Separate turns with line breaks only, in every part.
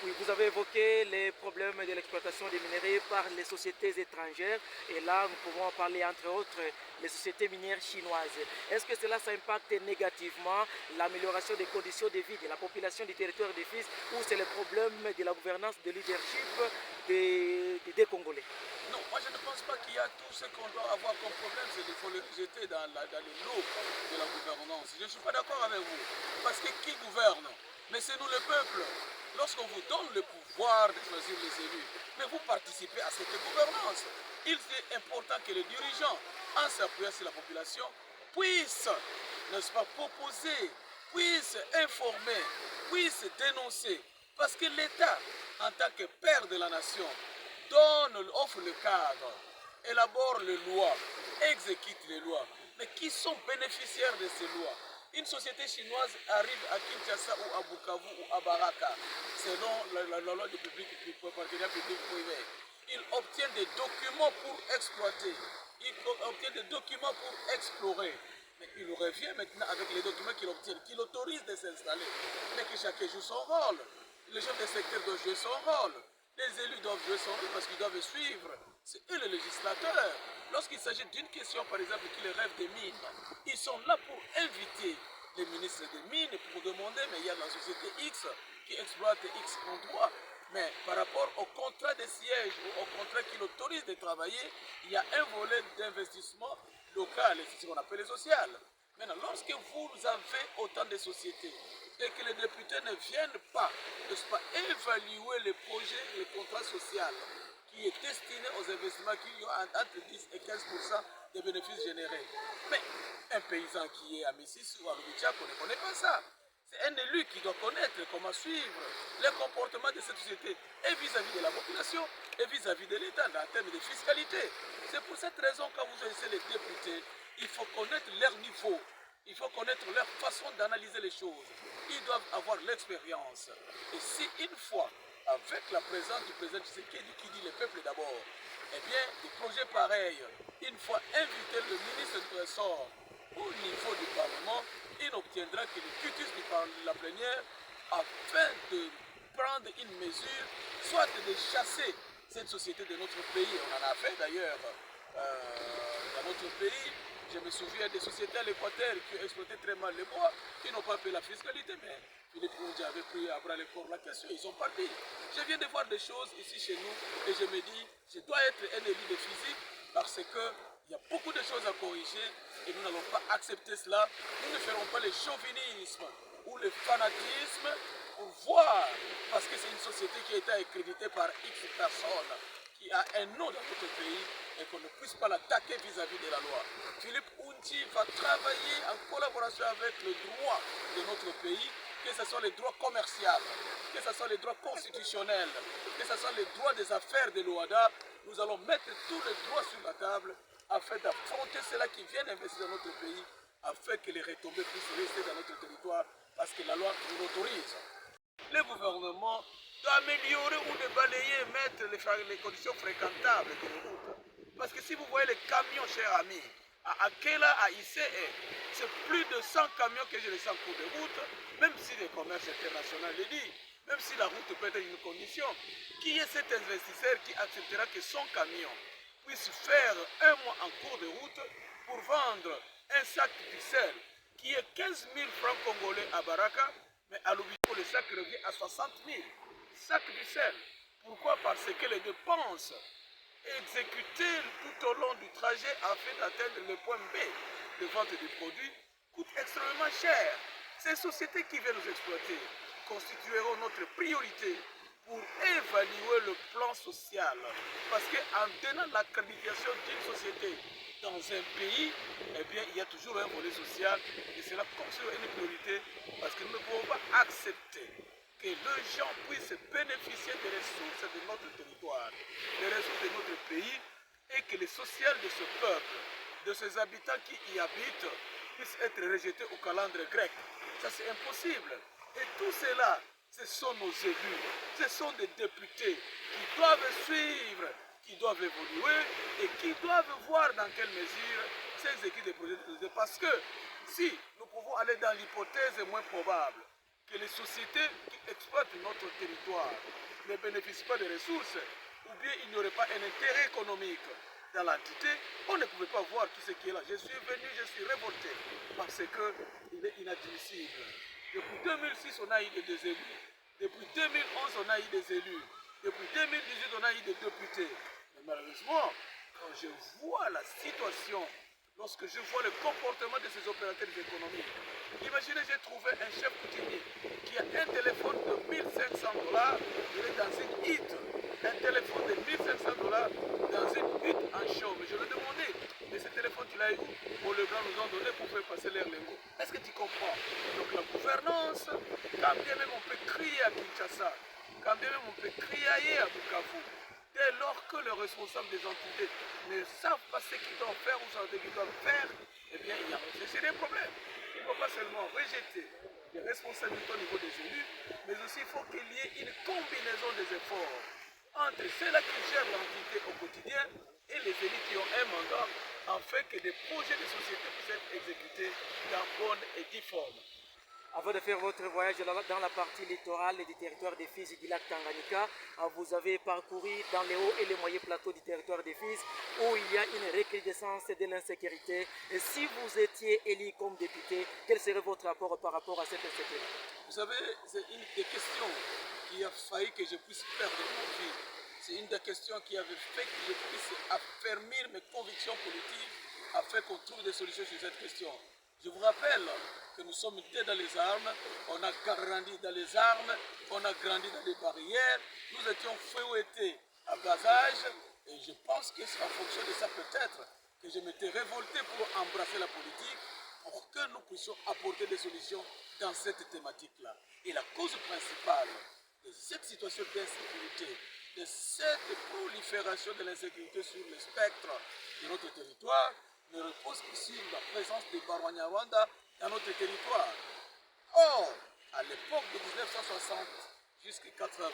Oui, vous avez évoqué les problèmes de l'exploitation des minerais par les sociétés étrangères et là nous pouvons parler entre autres les sociétés minières chinoises. Est-ce que cela ça impacte négativement l'amélioration des conditions de vie de la population du territoire de Fizi ou c'est le problème de la gouvernance, de leadership des Congolais?
Non, moi je ne pense pas qu'il y a tout ce qu'on doit avoir comme problème, c'est qu'il faut le jeter dans le lot de la gouvernance. Je ne suis pas d'accord avec vous. Parce que qui gouverne? Mais c'est nous le peuple. Lorsqu'on vous donne le pouvoir de choisir les élus, mais vous participez à cette gouvernance. Il est important que les dirigeants, en s'appuyant sur la population, puissent, n'est-ce pas, proposer, puissent informer, puissent dénoncer. Parce que l'État, en tant que père de la nation, offre le cadre, élabore les lois, exécute les lois. Mais qui sont bénéficiaires de ces lois? Une société chinoise arrive à Kinshasa ou à Bukavu ou à Baraka, selon la loi du partenariat public-privé. Ils obtiennent des documents pour exploiter, ils obtiennent des documents pour explorer. Mais il revient maintenant avec les documents qu'il obtient, qu'il autorise de s'installer. Mais que chacun joue son rôle. Les chefs de secteur doivent jouer son rôle. Les élus doivent jouer son rôle parce qu'ils doivent suivre. C'est eux les législateurs. Lorsqu'il s'agit d'une question, par exemple, qui les rêve des mines, ils sont là pour inviter les ministres des mines pour demander, mais il y a la société X qui exploite X endroit. Mais par rapport au contrat de siège ou au contrat qui l'autorise de travailler, il y a un volet d'investissement local, c'est ce qu'on appelle le social. Maintenant, lorsque vous avez autant de sociétés et que les députés ne viennent pas, évaluer les projets, les contrats sociaux qui est destiné aux investissements qui ont entre 10 et 15% des bénéfices générés. Mais un paysan qui est à Messis ou à Lubichak, on ne connaît pas ça. C'est un élu qui doit connaître comment suivre les comportements de cette société et vis-à-vis de la population et vis-à-vis de l'État en termes de fiscalité. C'est pour cette raison quand vous choisissez les députés, il faut connaître leur niveau, il faut connaître leur façon d'analyser les choses. Ils doivent avoir l'expérience. Et si une fois, avec la présence du président Tshisekedi qui dit le peuple d'abord, eh bien, des projets pareils, une fois invité le ministre du Trésor au niveau du Parlement, il n'obtiendra que le cutus de la plénière afin de prendre une mesure, soit de chasser cette société de notre pays. On en a fait d'ailleurs dans notre pays. Je me souviens des sociétés à l'Équateur qui ont exploité très mal les bois, qui n'ont pas payé la fiscalité, mais Philippe Koundja avait pris à bras le corps la question, ils sont partis. Je viens de voir des choses ici chez nous et je me dis, je dois être un élu de physique parce qu'il y a beaucoup de choses à corriger et nous n'allons pas accepter cela. Nous ne ferons pas le chauvinisme ou le fanatisme pour voir, parce que c'est une société qui a été accréditée par X personnes, qui a un nom dans notre pays et qu'on ne puisse pas l'attaquer vis-à-vis de la loi. Philippe Koundji va travailler en collaboration avec le droit de notre pays, que ce soit les droits commerciaux, que ce soit les droits constitutionnels, que ce soit les droits des affaires de l'OADA. Nous allons mettre tous les droits sur la table afin d'affronter ceux-là qui viennent investir dans notre pays, afin que les retombées puissent rester dans notre territoire, parce que la loi nous l'autorise. Le gouvernement doit améliorer ou de balayer, mettre les conditions fréquentables de route. Parce que si vous voyez les camions, chers amis, à Akela, à ICE, c'est plus de 100 camions que je les sens en cours de route, même si le commerce international le dit, même si la route peut être une condition, qui est cet investisseur qui acceptera que son camion puisse faire un mois en cours de route pour vendre un sac de sel qui est 15 000 francs congolais à Baraka, mais à Lubiko, le sac revient à 60 000 sacs de sel. Pourquoi? Parce que les dépenses exécutées tout au long du trajet afin d'atteindre le point B de vente des produits coûtent extrêmement cher. Ces sociétés qui viennent nous exploiter constitueront notre priorité pour évaluer le plan social. Parce qu'en donnant l'accréditation d'une société dans un pays, eh bien, il y a toujours un volet social et cela constitue une priorité parce que nous ne pouvons pas accepter que les gens puissent bénéficier des ressources de notre territoire, des ressources de notre pays et que le social de ce peuple, de ces habitants qui y habitent, puisse être rejeté au calendrier grec. Ça, c'est impossible. Et tout cela, ce sont nos élus, ce sont des députés qui doivent suivre, qui doivent évoluer et qui doivent voir dans quelle mesure s'exécutent des projets de société. Parce que si nous pouvons aller dans l'hypothèse moins probable, que les sociétés qui exploitent notre territoire ne bénéficient pas des ressources, ou bien il n'y aurait pas un intérêt économique dans l'entité, on ne pouvait pas voir tout ce qui est là. Je suis venu, je suis révolté, parce qu'il est inadmissible. Depuis 2006, on a eu des élus. Depuis 2011, on a eu des élus. Depuis 2018, on a eu des députés. Mais malheureusement, quand je vois la situation, lorsque je vois le comportement de ces opérateurs économiques, imaginez, j'ai trouvé un chef coutumier qui a un téléphone de 1500 $, il est dans une hutte. Un téléphone de 1500 $ dans une hutte en chaume. Mais je lui ai demandé, mais ce téléphone, tu l'as eu? Bon, le grand nous ont donné pour faire passer l'air lingot. Est-ce que tu comprends? Donc la gouvernance, quand bien même on peut crier à Kinshasa, quand bien même on peut crier à Bukavu, dès lors que les responsables des entités ne savent pas ce qu'ils doivent faire ou ce qu'ils doivent faire, eh bien, il y a des problèmes. Il ne faut pas seulement rejeter les responsabilités au niveau des élus, mais aussi il faut qu'il y ait une combinaison des efforts entre ceux-là qui gèrent l'entité au quotidien et les élites qui ont un mandat, afin que des projets de société puissent être exécutés dans bonne et due forme.
Avant de faire votre voyage dans la partie littorale du territoire des Fizi du lac Tanganyika, vous avez parcouru dans les hauts et les moyens plateaux du territoire des Fizi où il y a une recrudescence de l'insécurité. Et si vous étiez élu comme député, quel serait votre rapport par rapport à cette insécurité?
Vous savez, c'est une des questions qui a failli que je puisse perdre mon vie. C'est une des questions qui avait fait que je puisse affermir mes convictions politiques afin qu'on trouve des solutions sur cette question. Je vous rappelle que nous sommes nés dans les armes, on a grandi dans les armes, on a grandi dans les barrières, nous étions fouettés à bas âge, et je pense que c'est en fonction de ça peut-être que je m'étais révolté pour embrasser la politique, pour que nous puissions apporter des solutions dans cette thématique-là. Et la cause principale de cette situation d'insécurité, de cette prolifération de l'insécurité sur le spectre de notre territoire, ne repose que sur la présence des Barwanyarwanda dans notre territoire. Or, à l'époque de 1960 jusqu'à 80,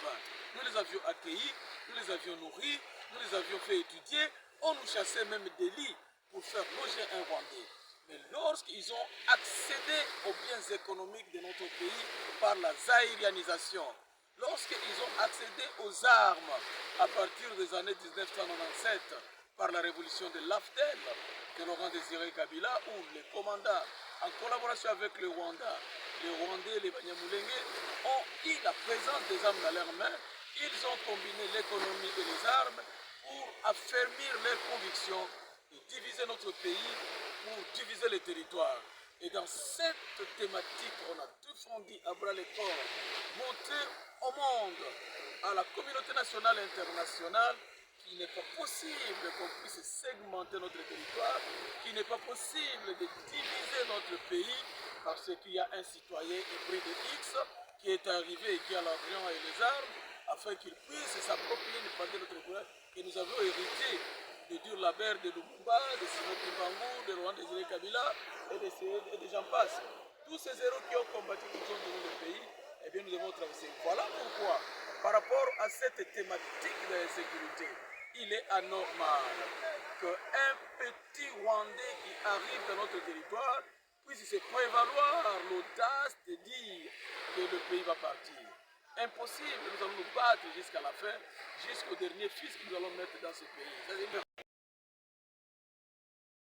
nous les avions accueillis, nous les avions nourris, nous les avions fait étudier, on nous chassait même des lits pour faire loger un Rwandais. Mais lorsqu'ils ont accédé aux biens économiques de notre pays par la zaïrianisation, lorsqu'ils ont accédé aux armes à partir des années 1997 par la révolution de l'AFDEL, de Laurent Désiré Kabila, où les commandants, en collaboration avec le Rwanda, les Rwandais, les Banyamulenge, ont eu la présence des armes dans leurs mains. Ils ont combiné l'économie et les armes pour affermir leurs convictions et diviser notre pays pour diviser les territoires. Et dans cette thématique, on a défendu à bras le corps, montrer au monde, à la communauté nationale et internationale, qu'il n'est pas possible qu'on puisse segmenter notre territoire, qu'il n'est pas possible de diviser notre pays parce qu'il y a un citoyen hybride X qui est arrivé et qui a l'argent et les armes afin qu'il puisse s'approprier une partie de notre territoire que nous avons hérité de Dur-Labert, de Lumumba, de Simon Kimbangu, de Laurent Désiré Kabila et des gens passent. Tous ces héros qui ont combattu, qui ont donné le pays, eh bien nous devons traverser. Voilà pourquoi, par rapport à cette thématique de l'insécurité, il est anormal qu'un petit Rwandais qui arrive dans notre territoire puisse se prévaloir l'audace de dire que le pays va partir. Impossible, nous allons nous battre jusqu'à la fin, jusqu'au dernier fils que nous allons mettre dans ce pays.